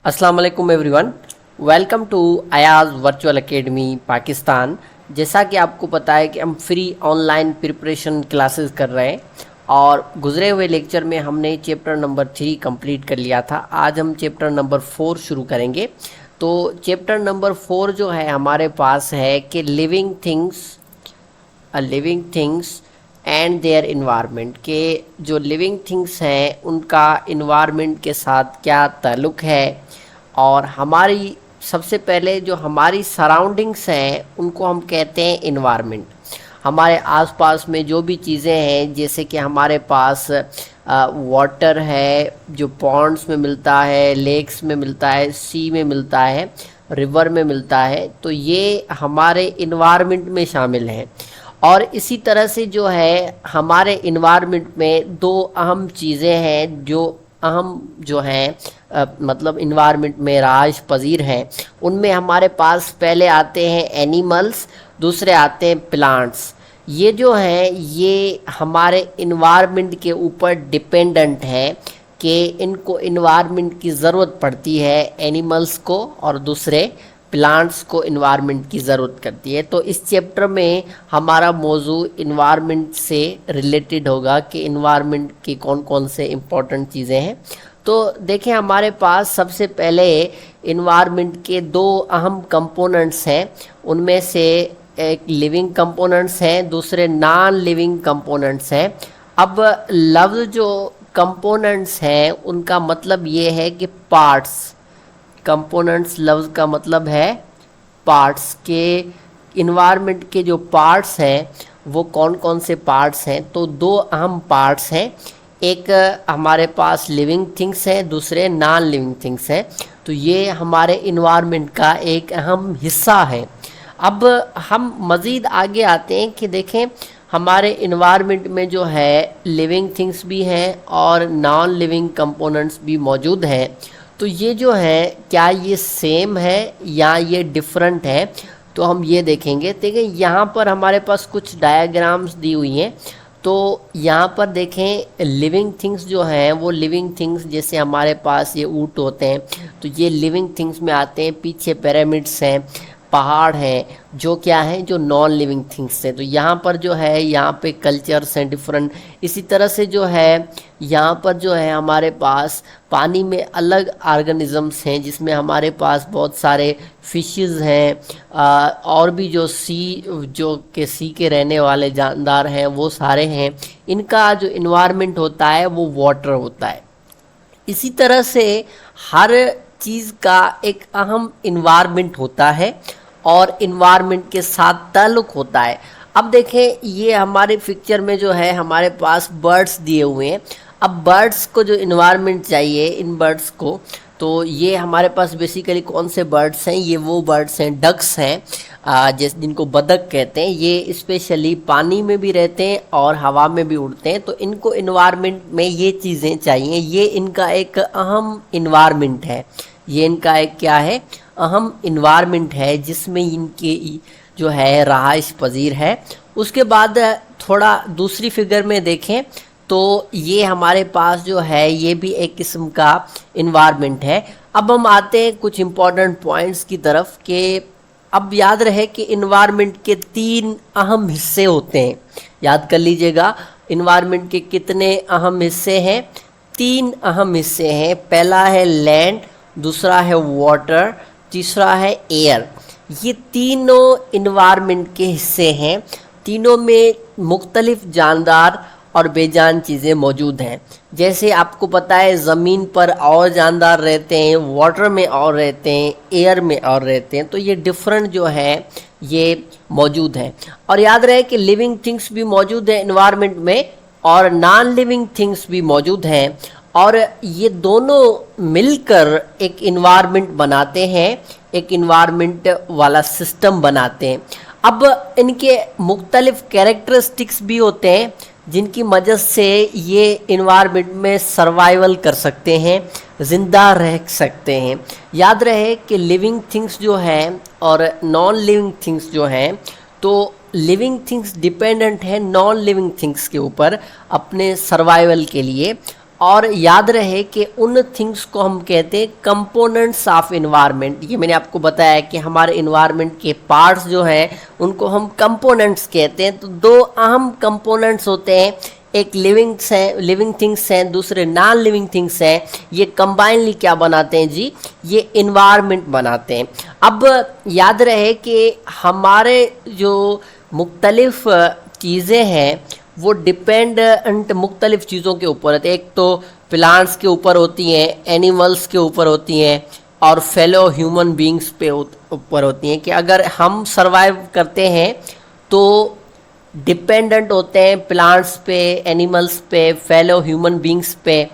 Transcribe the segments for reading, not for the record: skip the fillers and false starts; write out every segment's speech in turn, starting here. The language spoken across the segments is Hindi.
अस्सलाम वालेकुम everyone, welcome to Ayaz virtual academy Pakistan. जैसा कि आपको पता है कि हम फ्री ऑनलाइन प्रिपरेशन क्लासेस कर रहे हैं और गुजरे हुए लेक्चर में हमने चैप्टर नंबर 3 कंप्लीट कर लिया था। आज हम चैप्टर नंबर 4 शुरू करेंगे। तो चैप्टर नंबर 4 जो है हमारे पास है कि living things and their environment, के जो लिविंग थिंग्स हैं उनका इन्वायरमेंट के साथ क्या ताल्लुक़ है। और हमारी सबसे पहले जो हमारी सराउंडिंग्स हैं उनको हम कहते हैं इन्वायरमेंट। हमारे आसपास में जो भी चीज़ें हैं, जैसे कि हमारे पास वाटर है जो पॉन्ड्स में मिलता है, लेक्स में मिलता है, सी में मिलता है, रिवर में मिलता है, तो ये हमारे इन्वायरमेंट में शामिल हैं। और इसी तरह से जो है हमारे इन्वायरमेंट में दो अहम चीज़ें हैं जो हैं मतलब इन्वायरमेंट में राज पजीर हैं। उनमें हमारे पास पहले आते हैं एनिमल्स, दूसरे आते हैं प्लांट्स। ये जो हैं ये हमारे इन्वायरमेंट के ऊपर डिपेंडेंट हैं कि इनको इन्वायरमेंट की ज़रूरत पड़ती है, एनिमल्स को, और दूसरे प्लांट्स को इन्वायरमेंट की ज़रूरत करती है। तो इस चैप्टर में हमारा मौजू इन्वायरमेंट से रिलेटेड होगा कि इन्वायरमेंट की कौन कौन से इम्पोर्टेंट चीज़ें हैं। तो देखें, हमारे पास सबसे पहले इन्वायरमेंट के दो अहम कंपोनेंट्स हैं। उनमें से एक लिविंग कंपोनेंट्स हैं, दूसरे नॉन लिविंग कंपोनेंट्स हैं। अब लफ्ज़ जो कंपोनेंट्स हैं उनका मतलब ये है कि पार्ट्स। कंपोनेंट्स लफ्ज़ का मतलब है पार्ट्स। के इन्वायरमेंट के जो पार्ट्स हैं वो कौन कौन से पार्ट्स हैं, तो दो अहम पार्ट्स हैं। एक हमारे पास लिविंग थिंग्स हैं, दूसरे नॉन लिविंग थिंग्स हैं। तो ये हमारे इन्वायरमेंट का एक अहम हिस्सा है। अब हम मज़ीद आगे आते हैं कि देखें हमारे इन्वायरमेंट में जो है लिविंग थिंग्स भी हैं और नॉन लिविंग कंपोनेंट्स भी मौजूद हैं। तो ये जो है क्या ये सेम है या ये डिफरेंट है, तो हम ये देखेंगे। देखिए यहाँ पर हमारे पास कुछ डायग्राम्स दी हुई हैं। तो यहाँ पर देखें लिविंग थिंग्स जो हैं वो लिविंग थिंग्स, जैसे हमारे पास ये ऊँट होते हैं तो ये लिविंग थिंग्स में आते हैं। पीछे पिरामिड्स हैं, पहाड़ हैं, जो क्या हैं, जो नॉन लिविंग थिंग्स हैं। तो यहाँ पर जो है यहाँ पे कल्चर्स हैं डिफरेंट। इसी तरह से जो है यहाँ पर जो है हमारे पास पानी में अलग ऑर्गेनिजम्स हैं, जिसमें हमारे पास बहुत सारे फिशेस हैं और भी जो सी के रहने वाले जानदार हैं वो सारे हैं। इनका जो इन्वायरमेंट होता है वो वाटर होता है। इसी तरह से हर चीज़ का एक अहम इन्वायरमेंट होता है और इन्वायरमेंट के साथ ताल्लुक़ होता है। अब देखें ये हमारे पिक्चर में जो है हमारे पास बर्ड्स दिए हुए हैं। अब बर्ड्स को जो इन्वायरमेंट चाहिए इन बर्ड्स को, तो ये हमारे पास बेसिकली कौन से बर्ड्स हैं, ये वो बर्ड्स हैं, डक्स हैं, जिनको बदक कहते हैं। ये स्पेशली पानी में भी रहते हैं और हवा में भी उड़ते हैं। तो इनको इन्वायरमेंट में ये चीज़ें चाहिए। ये इनका एक अहम इन्वायरमेंट है। ये इनका एक क्या है, अहम इन्वायरमेंट है जिसमें इनके जो है रहाइश पजीर है। उसके बाद थोड़ा दूसरी फिगर में देखें तो ये हमारे पास जो है ये भी एक किस्म का इन्वायरमेंट है। अब हम आते हैं कुछ इम्पोर्टेंट पॉइंट्स की तरफ कि अब याद रहे कि इन्वायरमेंट के 3 अहम हिस्से होते हैं। याद कर लीजिएगा, इन्वायरमेंट के कितने अहम हिस्से हैं, 3 अहम हिस्से हैं। पहला है लैंड, दूसरा है वाटर, तीसरा है एयर। ये तीनों इन्वायरमेंट के हिस्से हैं। तीनों में मुख्तलिफ जानदार और बेजान चीज़ें मौजूद हैं। जैसे आपको पता है ज़मीन पर और जानदार रहते हैं, वाटर में और रहते हैं, एयर में और रहते हैं। तो ये डिफरेंट जो है ये मौजूद हैं। और याद रहे कि लिविंग थिंग्स भी मौजूद है इन्वायरमेंट में और नॉन लिविंग थिंग्स भी मौजूद हैं। और ये दोनों मिलकर एक इन्वायरमेंट बनाते हैं, एक इन्वायरमेंट वाला सिस्टम बनाते हैं। अब इनके मुख्तलिफ कैरेक्टरिस्टिक्स भी होते हैं जिनकी मदद से ये इन्वायरमेंट में सर्वाइवल कर सकते हैं, ज़िंदा रह सकते हैं। याद रहे कि लिविंग थिंग्स जो हैं और नॉन लिविंग थिंग्स जो हैं, तो लिविंग थिंग्स डिपेंडेंट है नॉन लिविंग थिंग्स के ऊपर अपने सर्वाइवल के लिए। और याद रहे कि उन थिंग्स को हम कहते हैं कंपोनेंट्स ऑफ इन्वायरमेंट। ये मैंने आपको बताया कि हमारे इन्वायरमेंट के पार्ट्स जो हैं उनको हम कंपोनेंट्स कहते हैं। तो दो अहम कंपोनेंट्स होते हैं, एक लिविंग थिंग्स हैं, दूसरे नॉन लिविंग थिंग्स हैं। ये कंबाइनली क्या बनाते हैं जी, ये इन्वायरमेंट बनाते हैं। अब याद रहे कि हमारे जो मुख्तलिफ चीज़ें हैं वो डिपेंडेंट मुख्तलिफ चीज़ों के ऊपर होते हैं। एक तो प्लांट्स के ऊपर होती हैं, एनिमल्स के ऊपर होती हैं, और फेलो ह्यूमन बींग्स पे ऊपर होती हैं। कि अगर हम सरवाइव करते हैं तो डिपेंडेंट होते हैं प्लांट्स पे, एनिमल्स पे, फेलो ह्यूमन बींग्स पे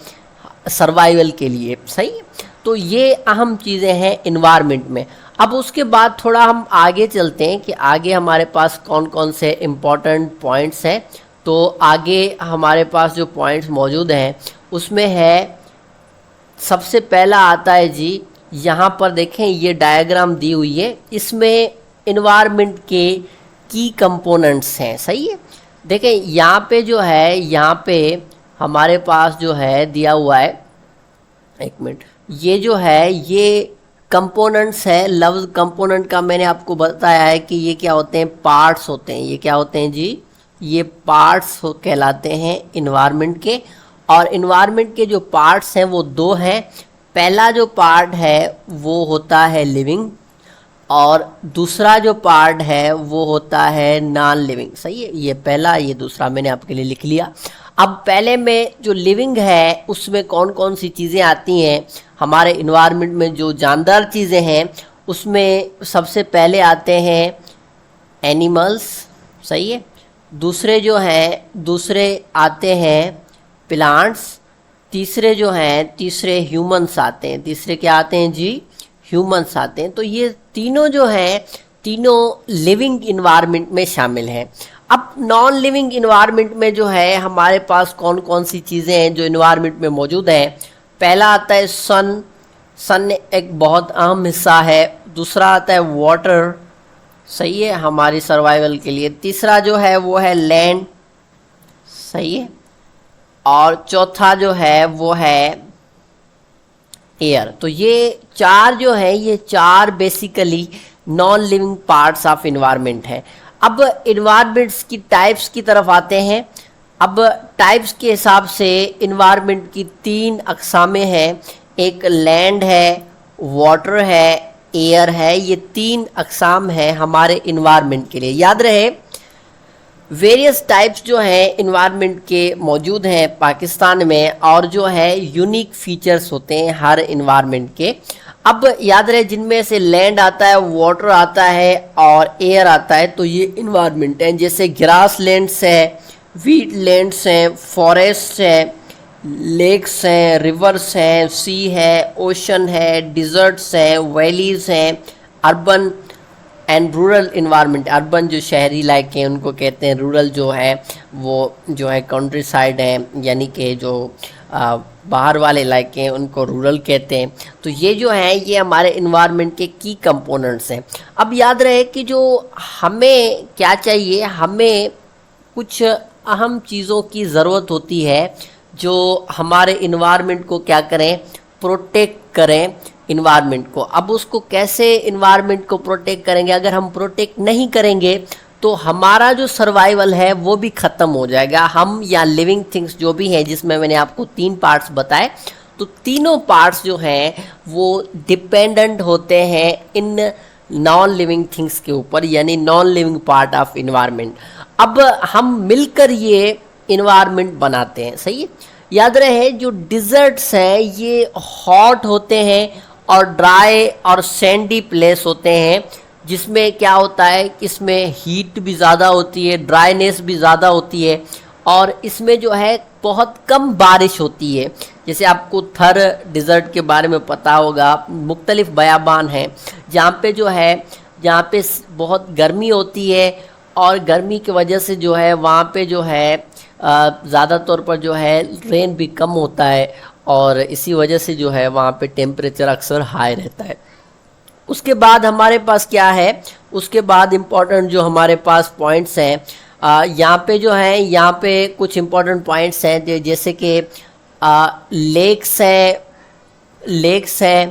सर्वाइवल के लिए। सही है, तो ये अहम चीज़ें हैं इन्वायरमेंट में। अब उसके बाद थोड़ा हम आगे चलते हैं कि आगे हमारे पास कौन कौन से इम्पॉर्टेंट पॉइंट्स हैं। तो आगे हमारे पास जो पॉइंट्स मौजूद हैं उसमें है, सबसे पहला आता है जी, यहाँ पर देखें ये डायग्राम दी हुई है, इसमें इन्वायरमेंट के की कंपोनेंट्स हैं। सही है, देखें यहाँ पे जो है, यहाँ पे हमारे पास जो है दिया हुआ है, एक मिनट, ये जो है ये कंपोनेंट्स है। लफ्ज़ कंपोनेंट का मैंने आपको बताया है कि ये क्या होते हैं, पार्ट्स होते हैं। ये क्या होते हैं जी, ये पार्ट्स कहलाते हैं इन्वायरमेंट के। और इन्वायरमेंट के जो पार्ट्स हैं वो दो हैं। पहला जो पार्ट है वो होता है लिविंग, और दूसरा जो पार्ट है वो होता है नॉन लिविंग। सही है, ये पहला, ये दूसरा मैंने आपके लिए लिख लिया। अब पहले में जो लिविंग है उसमें कौन कौन सी चीज़ें आती हैं हमारे इन्वायरमेंट में, जो जानदार चीज़ें हैं उसमें सबसे पहले आते हैं एनिमल्स। सही है, दूसरे जो हैं, दूसरे आते हैं प्लांट्स, तीसरे जो हैं, तीसरे ह्यूमंस आते हैं। तीसरे क्या आते हैं जी, ह्यूमंस आते हैं। तो ये तीनों जो हैं, तीनों लिविंग इन्वायरमेंट में शामिल हैं। अब नॉन लिविंग इन्वायरमेंट में जो है हमारे पास कौन कौन सी चीज़ें हैं जो इन्वायरमेंट में मौजूद हैं। पहला आता है सन, सन एक बहुत अहम हिस्सा है। दूसरा आता है वाटर, सही है, हमारी सर्वाइवल के लिए। तीसरा जो है वो है लैंड, सही है, और चौथा जो है वो है एयर। तो ये चार जो है, ये चार basically non living parts of environment है। अब इन्वायरमेंट्स की टाइप्स की तरफ आते हैं। अब टाइप्स के हिसाब से इन्वायरमेंट की तीन अक़सामें हैं, एक लैंड है, वाटर है, एयर है। ये तीन अक़साम हैं हमारे इन्वायरमेंट के लिए। याद रहे वेरियस टाइप्स जो हैं इन्वायरमेंट के मौजूद हैं पाकिस्तान में, और जो है यूनिक फीचर्स होते हैं हर इन्वायरमेंट के। अब याद रहे जिनमें से लैंड आता है, वाटर आता है और एयर आता है, तो ये इन्वायरमेंट हैं। जैसे ग्रास लैंड्स हैं, वीट लैंड्स हैं, फॉरेस्ट हैं, लेक्स हैं, रिवर्स हैं, सी है, ओशन है, डिज़र्ट्स हैं, वैलीज़ हैं, urban and rural environment. Urban जो शहरी इलाके हैं उनको कहते हैं, रूरल जो है वो जो है कंट्री साइड है, यानी कि जो बाहर वाले इलाके हैं उनको रूरल कहते हैं। तो ये जो है ये हमारे इन्वायरमेंट के की कंपोनेंट्स हैं। अब याद रहे कि जो हमें क्या चाहिए, हमें कुछ अहम चीज़ों की ज़रूरत होती है जो हमारे इन्वायरमेंट को क्या करें, प्रोटेक्ट करें इन्वायरमेंट को। अब उसको कैसे इन्वायरमेंट को प्रोटेक्ट करेंगे, अगर हम प्रोटेक्ट नहीं करेंगे तो हमारा जो सर्वाइवल है वो भी ख़त्म हो जाएगा। हम या लिविंग थिंग्स जो भी हैं, जिसमें मैंने आपको तीन पार्ट्स बताए, तो तीनों पार्ट्स जो हैं वो डिपेंडेंट होते हैं इन नॉन लिविंग थिंग्स के ऊपर, यानी non living part of environment. अब हम मिलकर ये इन्वायरमेंट बनाते हैं। सही है, याद रहे जो डिज़र्ट्स हैं ये हॉट होते हैं और ड्राई और सैंडी प्लेस होते हैं, जिसमें क्या होता है, इसमें हीट भी ज़्यादा होती है, ड्राइनेस भी ज़्यादा होती है, और इसमें जो है बहुत कम बारिश होती है। जैसे आपको थर डिज़र्ट के बारे में पता होगा, मुख्तलिफ बयाबान हैं जहाँ पे जो है, जहाँ पे बहुत गर्मी होती है, और गर्मी की वजह से जो है वहाँ पे जो है ज़्यादा तौर पर जो है रेन भी कम होता है, और इसी वजह से जो है वहाँ पे टेम्परेचर अक्सर हाई रहता है। उसके बाद हमारे पास क्या है, उसके बाद इम्पॉर्टेंट जो हमारे पास पॉइंट्स हैं यहाँ पे जो है, यहाँ पे कुछ इम्पॉर्टेंट पॉइंट्स हैं जैसे कि लेक्स है,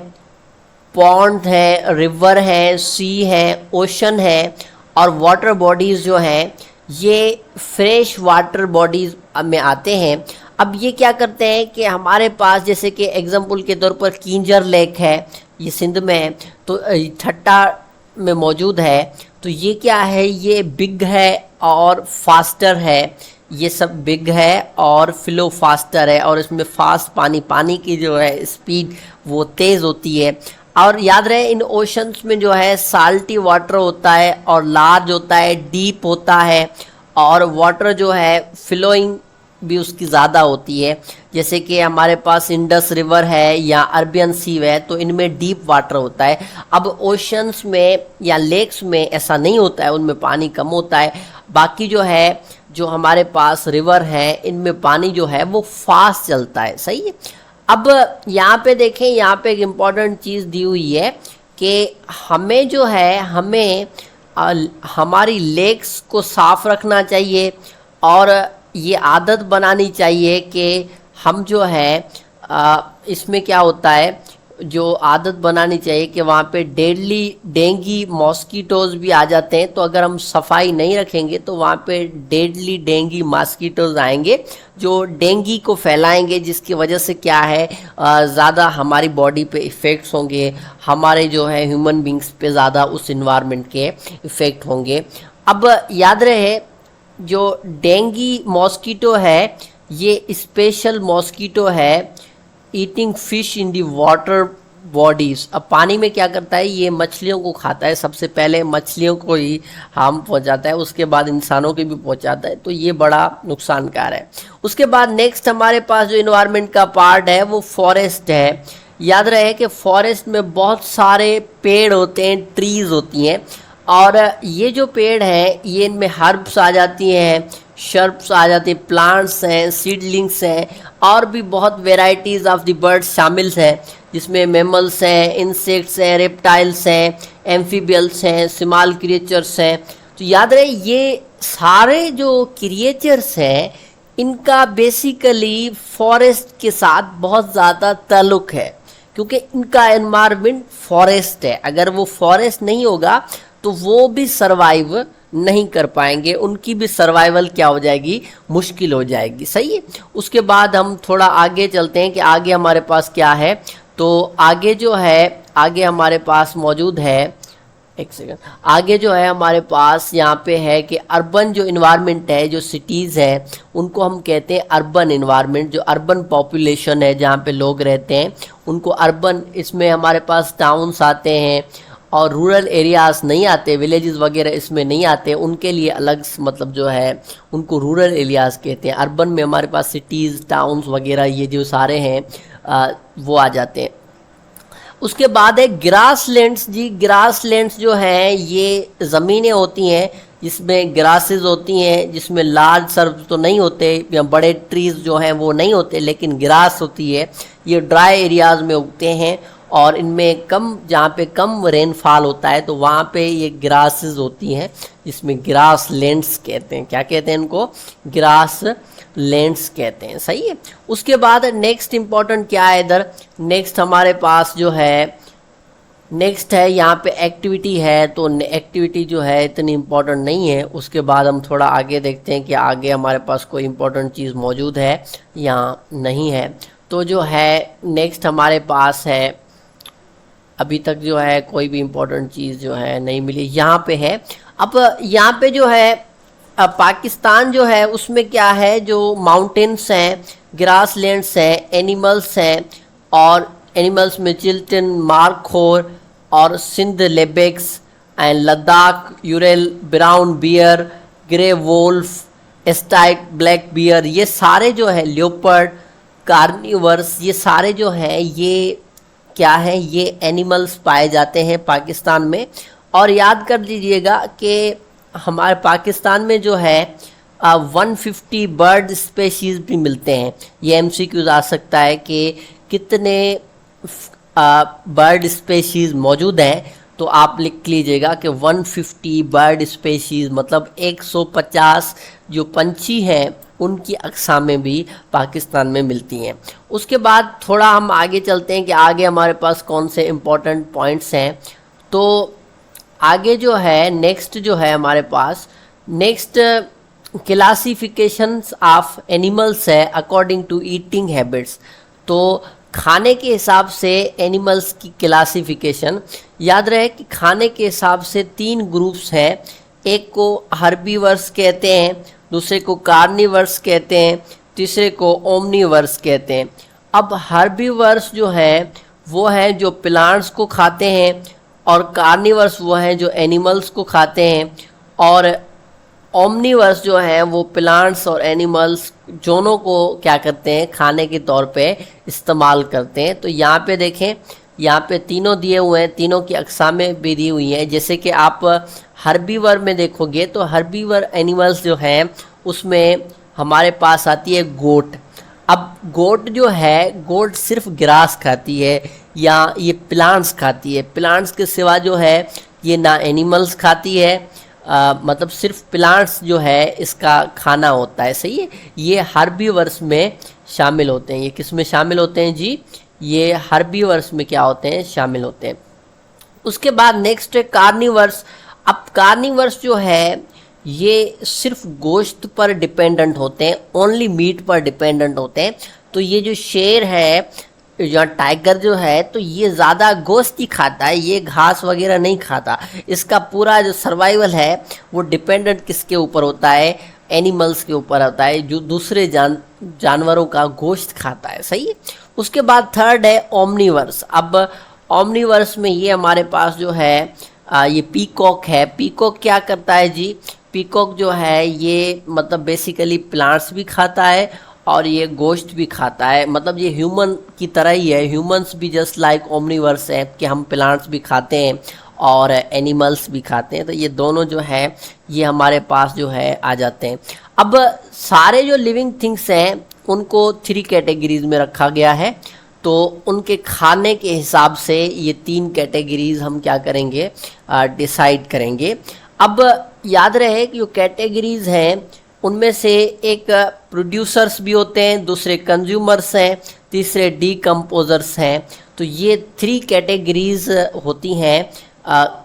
पॉन्ड है, रिवर है, सी है, ओशन है, और वाटर बॉडीज़ जो हैं ये फ्रेश वाटर बॉडीज़ में आते हैं। अब ये क्या करते हैं कि हमारे पास जैसे कि एग्जांपल के तौर पर किंजर लेक है, ये सिंध में है, तो ठट्टा में मौजूद है। तो ये क्या है, ये बिग है और फास्टर है, ये सब बिग है और फ्लो फास्टर है, और इसमें फास्ट पानी की जो है स्पीड वो तेज़ होती है। और याद रहे इन ओशंस में जो है साल्टी वाटर होता है और लार्ज होता है, डीप होता है, और वाटर जो है फ्लोइंग भी उसकी ज़्यादा होती है। जैसे कि हमारे पास इंडस रिवर है या अरबियन सी है, तो इनमें डीप वाटर होता है। अब ओशंस में या लेक्स में ऐसा नहीं होता है, उनमें पानी कम होता है। बाकी जो है जो हमारे पास रिवर है इनमें पानी जो है वो फास्ट चलता है। सही है। अब यहाँ पे देखें, यहाँ पे एक इम्पॉर्टेंट चीज़ दी हुई है कि हमें जो है हमारी लेक्स को साफ रखना चाहिए, और ये आदत बनानी चाहिए कि हम जो है इसमें क्या होता है, जो आदत बनानी चाहिए कि वहाँ पे डेंगी मॉस्किटोज़ भी आ जाते हैं। तो अगर हम सफाई नहीं रखेंगे तो वहाँ पे डेंगी मॉस्किटोज़ आएंगे जो डेंगी को फैलाएंगे, जिसकी वजह से क्या है ज़्यादा हमारी बॉडी पे इफ़ेक्ट्स होंगे, हमारे जो है ह्यूमन बींग्स पे ज़्यादा उस इन्वायरमेंट के इफ़ेक्ट होंगे। अब याद रहे जो डेंगी मॉस्किटो है ये स्पेशल मॉस्किटो है eating fish in the water bodies. अब पानी में क्या करता है, ये मछलियों को खाता है। सबसे पहले मछलियों को ही हार्म पहुंचाता है, उसके बाद इंसानों के भी पहुंचाता है, तो ये बड़ा नुकसानकार है। उसके बाद नेक्स्ट हमारे पास जो इन्वायरमेंट का पार्ट है वो फॉरेस्ट है। याद रहे कि फॉरेस्ट में बहुत सारे पेड़ होते हैं, ट्रीज़ होती हैं, और ये जो पेड़ हैं ये इनमें हर्ब्स आ जाती हैं, शर्प्स आ जाते हैं, प्लांट्स हैं, सीडलिंग्स हैं, और भी बहुत वेराइटीज़ ऑफ द बर्ड्स शामिल हैं, जिसमें मैमल्स हैं, इंसेक्ट्स हैं, रेप्टाइल्स हैं, एम्फीबियल्स हैं, स्मॉल क्रिएचर्स हैं। तो याद रहे ये सारे जो क्रिएचर्स हैं इनका बेसिकली फॉरेस्ट के साथ बहुत ज़्यादा ताल्लुक़ है, क्योंकि इनका एनवायरनमेंट फॉरेस्ट है। अगर वो फॉरेस्ट नहीं होगा तो वो भी सरवाइव नहीं कर पाएंगे, उनकी भी सर्वाइवल क्या हो जाएगी, मुश्किल हो जाएगी। सही है। उसके बाद हम थोड़ा आगे चलते हैं कि आगे हमारे पास क्या है। तो आगे जो है, आगे हमारे पास मौजूद है, एक सेकंड, आगे जो है हमारे पास यहाँ पे है कि अर्बन जो इन्वायरमेंट है, जो सिटीज़ हैं उनको हम कहते हैं अर्बन इन्वायरमेंट। जो अर्बन पॉपुलेशन है जहाँ पे लोग रहते हैं उनको अर्बन, इसमें हमारे पास टाउन्स आते हैं और रूरल एरियाज़ नहीं आते, विलेजेस वगैरह इसमें नहीं आते, उनके लिए अलग मतलब जो है उनको रूरल एरियाज़ कहते हैं। अर्बन में हमारे पास सिटीज़, टाउन्स वगैरह ये जो सारे हैं वो आ जाते हैं। उसके बाद है ग्रास लैंड्स जी। ग्रास लैंड्स जो हैं ये ज़मीनें होती हैं जिसमें ग्रासेस होती हैं, जिसमें लार्ज सर्व तो नहीं होते या बड़े ट्रीज़ जो हैं वो नहीं होते, लेकिन ग्रास होती है। ये ड्राई एरियाज़ में उगते हैं और इनमें कम, जहाँ पे कम रेनफॉल होता है तो वहाँ पे ये ग्रासेस होती हैं, जिसमें ग्रास लैंड्स कहते हैं। क्या कहते हैं इनको? ग्रास लैंड्स कहते हैं। सही है। उसके बाद नेक्स्ट इम्पॉर्टेंट क्या है इधर, नेक्स्ट हमारे पास जो है, नेक्स्ट है यहाँ पे एक्टिविटी है। तो एक्टिविटी जो है इतनी इम्पोर्टेंट नहीं है। उसके बाद हम थोड़ा आगे देखते हैं कि आगे हमारे पास कोई इम्पोर्टेंट चीज़ मौजूद है या नहीं है। तो जो है नेक्स्ट हमारे पास है, अभी तक जो है कोई भी इम्पोर्टेंट चीज़ जो है नहीं मिली, यहाँ पे है। अब यहाँ पे जो है पाकिस्तान जो है उसमें क्या है, जो माउंटेन्स हैं, ग्रास लैंड्स हैं, एनिमल्स हैं, और एनिमल्स में चिल्टन, मार्खोर और Sindh ibex and Ladakh urial, brown bear, grey wolf, Asiatic black bear, ये सारे जो है लियोपर्ड, कार्निवर्स, ये सारे जो हैं ये क्या है, ये एनिमल्स पाए जाते हैं पाकिस्तान में। और याद कर लीजिएगा कि हमारे पाकिस्तान में जो है 150 बर्ड स्पेशीज़ भी मिलते हैं। ये MCQ आ सकता है कि कितने बर्ड स्पेशीज़ मौजूद हैं, तो आप लिख लीजिएगा कि 150 बर्ड स्पेशीज़ मतलब 150 जो पंछी हैं उनकी अक़सामें भी पाकिस्तान में मिलती हैं। उसके बाद थोड़ा हम आगे चलते हैं कि आगे हमारे पास कौन से इम्पोर्टेंट पॉइंट्स हैं। तो आगे जो है नेक्स्ट जो है हमारे पास नेक्स्ट क्लासिफिकेशंस ऑफ एनिमल्स है अकॉर्डिंग टू ईटिंग हैबिट्स। तो खाने के हिसाब से एनिमल्स की क्लासिफिकेशन याद रहे कि खाने के हिसाब से 3 ग्रुप्स हैं। एक को हर्बीवर्स कहते हैं, दूसरे को कार्निवर्स कहते हैं, तीसरे को ओमनीवर्स कहते हैं। अब हर्बीवर्स जो है वो है जो प्लांट्स को खाते हैं और कार्निवर्स वो हैं जो एनिमल्स को खाते हैं और ओमनीवर्स जो हैं वो प्लांट्स और एनिमल्स दोनों को क्या करते हैं खाने के तौर पे इस्तेमाल करते हैं। तो यहाँ पे देखें, यहाँ पे तीनों दिए हुए हैं, तीनों की अक़सामें भी दी हुई हैं। जैसे कि आप हर्बीवर में देखोगे तो हर्बीवर एनिमल्स जो हैं उसमें हमारे पास आती है गोट। अब गोट जो है गोट सिर्फ ग्रास खाती है या ये प्लांट्स खाती है। प्लांट्स के सिवा जो है ये ना एनिमल्स खाती है, मतलब सिर्फ प्लांट्स जो है इसका खाना होता है। सही है, ये हर्बीवर्स में शामिल होते हैं। ये किस में शामिल होते हैं जी? ये हर्बीवर्स में क्या होते हैं? शामिल होते हैं। उसके बाद नेक्स्ट है कार्निवर्स। अब कार्निवर्स जो है ये सिर्फ गोश्त पर डिपेंडेंट होते हैं, ओनली मीट पर डिपेंडेंट होते हैं। तो ये जो शेर है या टाइगर जो है तो ये ज़्यादा गोश्त ही खाता है, ये घास वगैरह नहीं खाता। इसका पूरा जो सर्वाइवल है वो डिपेंडेंट किसके ऊपर होता है? एनिमल्स के ऊपर होता है, जो दूसरे जानवरों का गोश्त खाता है। सही है। उसके बाद थर्ड है ओमनीवर्स। अब ओमनीवर्स में ये हमारे पास जो है ये पीकॉक है। पीकॉक क्या करता है जी? पीकॉक जो है ये मतलब बेसिकली प्लांट्स भी खाता है और ये गोश्त भी खाता है। मतलब ये ह्यूमन की तरह ही है, ह्यूमंस भी जस्ट लाइक ओमनीवर्स है कि हम प्लांट्स भी खाते हैं और एनिमल्स भी खाते हैं। तो ये दोनों जो है ये हमारे पास जो है आ जाते हैं। अब सारे जो लिविंग थिंग्स हैं उनको 3 कैटेगरीज में रखा गया है। तो उनके खाने के हिसाब से ये 3 कैटेगरीज हम क्या करेंगे? डिसाइड करेंगे। अब याद रहे कि जो कैटेगरीज हैं उनमें से एक प्रोड्यूसर्स भी होते हैं, दूसरे कंज्यूमर्स हैं, तीसरे डीकम्पोजर्स हैं। तो ये 3 कैटेगरीज होती हैं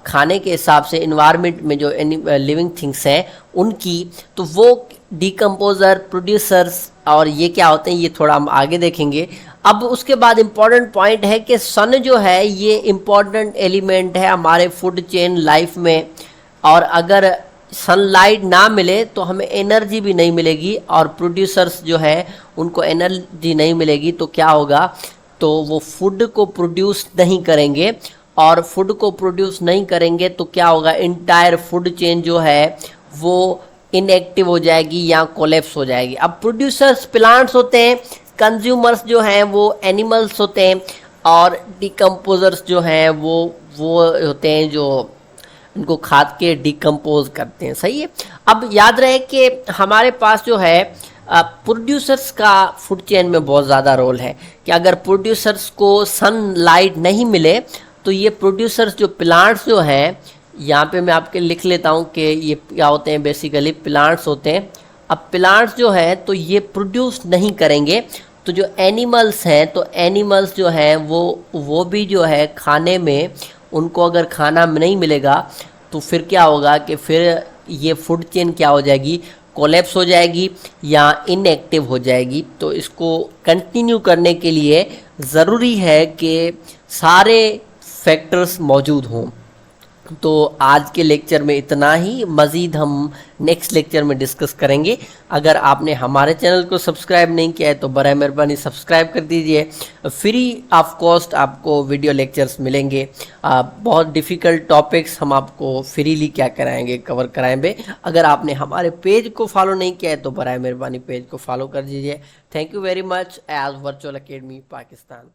खाने के हिसाब से इन्वायरमेंट में जो लिविंग थिंग्स हैं उनकी। तो वो डीकम्पोजर, प्रोड्यूसर्स और ये क्या होते हैं ये थोड़ा हम आगे देखेंगे। अब उसके बाद इम्पॉर्टेंट पॉइंट है कि सन जो है ये इम्पॉर्टेंट एलिमेंट है हमारे फूड चेन लाइफ में, और अगर सनलाइट ना मिले तो हमें एनर्जी भी नहीं मिलेगी और प्रोड्यूसर्स जो है उनको एनर्जी नहीं मिलेगी तो क्या होगा? तो वो फूड को प्रोड्यूस नहीं करेंगे और फूड को प्रोड्यूस नहीं करेंगे तो क्या होगा? इंटायर फूड चेन जो है वो इनएक्टिव हो जाएगी या कोलैप्स हो जाएगी। अब प्रोड्यूसर्स प्लांट्स होते हैं, कंज्यूमर्स जो हैं वो एनिमल्स होते हैं और डिकम्पोजर्स जो हैं वो होते हैं जो इनको खाद के डिकम्पोज करते हैं। सही है। अब याद रहे कि हमारे पास जो है प्रोड्यूसर्स का फूड चेन में बहुत ज़्यादा रोल है कि अगर प्रोड्यूसर्स को सनलाइट नहीं मिले तो ये प्रोड्यूसर्स जो प्लांट्स जो हैं, यहाँ पे मैं आपके लिख लेता हूँ कि ये क्या होते हैं, बेसिकली प्लांट्स होते हैं। अब प्लांट्स जो है तो ये प्रोड्यूस नहीं करेंगे। तो जो एनिमल्स हैं तो एनिमल्स जो हैं वो भी जो है खाने में उनको अगर खाना नहीं मिलेगा तो फिर क्या होगा कि फिर ये फूड चेन क्या हो जाएगी? कोलैप्स हो जाएगी या इनएक्टिव हो जाएगी। तो इसको कंटिन्यू करने के लिए ज़रूरी है कि सारे फैक्टर्स मौजूद हों। तो आज के लेक्चर में इतना ही, मज़ीद हम नेक्स्ट लेक्चर में डिस्कस करेंगे। अगर आपने हमारे चैनल को सब्सक्राइब नहीं किया है तो बराए मेहरबानी सब्सक्राइब कर दीजिए। फ्री ऑफ कॉस्ट आपको वीडियो लेक्चर्स मिलेंगे। बहुत डिफ़िकल्ट टॉपिक्स हम आपको फ्रीली क्या कराएंगे, कवर कराएंगे। अगर आपने हमारे पेज को फॉलो नहीं किया है तो बराए मेहरबानी पेज को फॉलो कर दीजिए। Thank you very much. एज वर्चुअल अकेडमी पाकिस्तान।